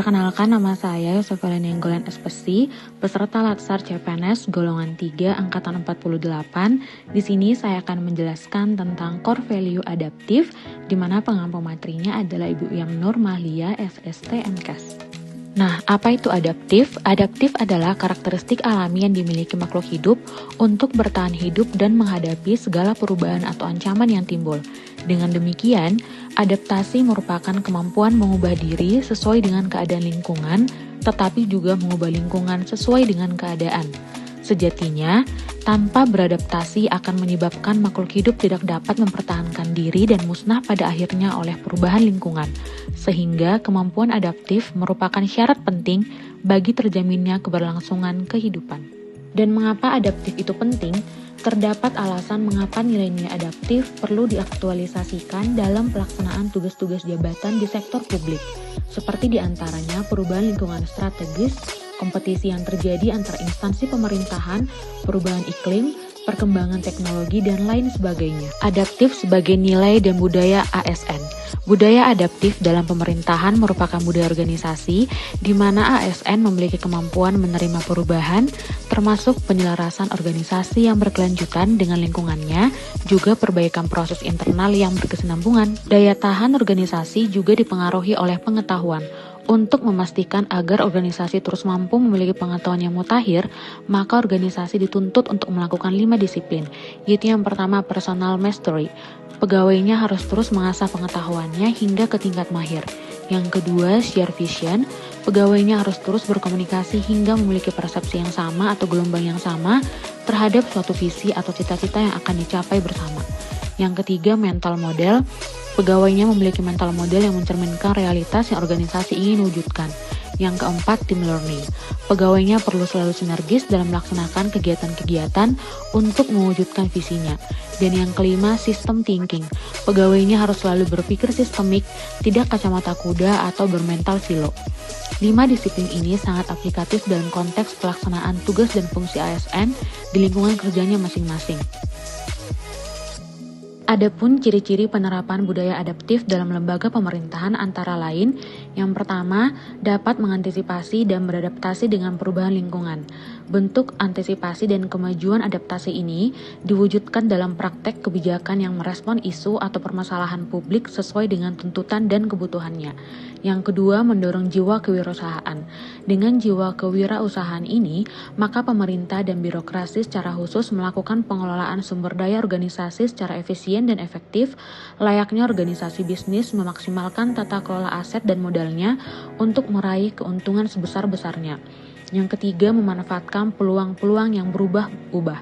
Perkenalkan, nama saya Yosefalin Nenggolan SPC, peserta Latsar CPNS golongan 3 angkatan 48. Di sini saya akan menjelaskan tentang core value adaptif, di mana pengampu materinya adalah Ibu Yang Nur Mahlia SST MKes. Nah, apa itu adaptif? Adaptif adalah karakteristik alami yang dimiliki makhluk hidup untuk bertahan hidup dan menghadapi segala perubahan atau ancaman yang timbul. Dengan demikian, adaptasi merupakan kemampuan mengubah diri sesuai dengan keadaan lingkungan, tetapi juga mengubah lingkungan sesuai dengan keadaan. Sejatinya, tanpa beradaptasi akan menyebabkan makhluk hidup tidak dapat mempertahankan diri dan musnah pada akhirnya oleh perubahan lingkungan. Sehingga kemampuan adaptif merupakan syarat penting bagi terjaminnya keberlangsungan kehidupan. Dan mengapa adaptif itu penting? Terdapat alasan mengapa nilai-nilai adaptif perlu diaktualisasikan dalam pelaksanaan tugas-tugas jabatan di sektor publik, seperti diantaranya perubahan lingkungan strategis, kompetisi yang terjadi antara instansi pemerintahan, perubahan iklim, perkembangan teknologi, dan lain sebagainya. Adaptif sebagai nilai dan budaya ASN. Budaya adaptif dalam pemerintahan merupakan budaya organisasi di mana ASN memiliki kemampuan menerima perubahan, termasuk penyelarasan organisasi yang berkelanjutan dengan lingkungannya, juga perbaikan proses internal yang berkesinambungan. Daya tahan organisasi juga dipengaruhi oleh pengetahuan. Untuk memastikan agar organisasi terus mampu memiliki pengetahuan yang mutakhir, maka organisasi dituntut untuk melakukan 5 disiplin, yaitu yang pertama personal mastery. Pegawainya harus terus mengasah pengetahuannya hingga ke tingkat mahir. Yang kedua, share vision. Pegawainya harus terus berkomunikasi hingga memiliki persepsi yang sama atau gelombang yang sama terhadap suatu visi atau cita-cita yang akan dicapai bersama. Yang ketiga, mental model. Pegawainya memiliki mental model yang mencerminkan realitas yang organisasi ingin wujudkan. Yang keempat, team learning. Pegawainya perlu selalu sinergis dalam melaksanakan kegiatan-kegiatan untuk mewujudkan visinya. Dan yang kelima, system thinking. Pegawainya harus selalu berpikir sistemik, tidak kacamata kuda atau bermental silo. 5 disiplin ini sangat aplikatif dalam konteks pelaksanaan tugas dan fungsi ASN di lingkungan kerjanya masing-masing. Adapun ciri-ciri penerapan budaya adaptif dalam lembaga pemerintahan antara lain, yang pertama, dapat mengantisipasi dan beradaptasi dengan perubahan lingkungan. Bentuk antisipasi dan kemajuan adaptasi ini diwujudkan dalam praktek kebijakan yang merespon isu atau permasalahan publik sesuai dengan tuntutan dan kebutuhannya. Yang kedua, mendorong jiwa kewirausahaan. Dengan jiwa kewirausahaan ini, maka pemerintah dan birokrasi secara khusus melakukan pengelolaan sumber daya organisasi secara efisien dan efektif, layaknya organisasi bisnis memaksimalkan tata kelola aset dan modalnya untuk meraih keuntungan sebesar-besarnya. Yang ketiga, memanfaatkan peluang-peluang yang berubah-ubah.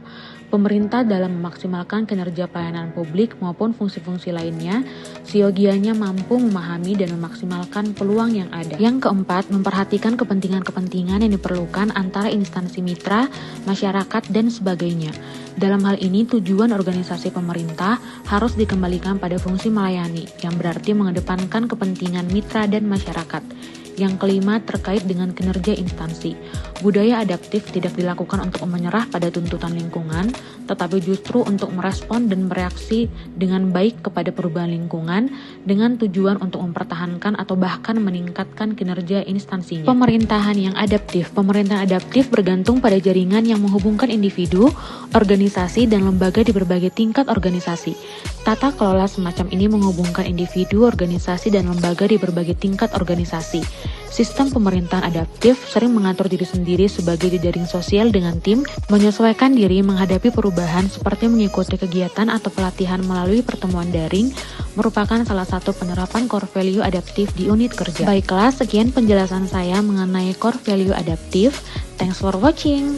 Pemerintah dalam memaksimalkan kinerja pelayanan publik maupun fungsi-fungsi lainnya, siogianya mampu memahami dan memaksimalkan peluang yang ada. Yang keempat, memperhatikan kepentingan-kepentingan yang diperlukan antara instansi mitra, masyarakat, dan sebagainya. Dalam hal ini, tujuan organisasi pemerintah harus dikembalikan pada fungsi melayani, yang berarti mengedepankan kepentingan mitra dan masyarakat. Yang kelima, terkait dengan kinerja instansi. Budaya adaptif tidak dilakukan untuk menyerah pada tuntutan lingkungan, tetapi justru untuk merespon dan bereaksi dengan baik kepada perubahan lingkungan dengan tujuan untuk mempertahankan atau bahkan meningkatkan kinerja instansinya. Pemerintahan yang adaptif. Pemerintahan adaptif bergantung pada jaringan yang menghubungkan individu, organisasi, dan lembaga di berbagai tingkat organisasi. Tata kelola semacam ini menghubungkan individu, organisasi, dan lembaga di berbagai tingkat organisasi. Sistem pemerintahan adaptif sering mengatur diri sendiri sebagai jejaring sosial dengan tim, menyesuaikan diri menghadapi perubahan seperti mengikuti kegiatan atau pelatihan melalui pertemuan daring, merupakan salah satu penerapan core value adaptif di unit kerja. Baiklah, sekian penjelasan saya mengenai core value adaptif. Thanks for watching.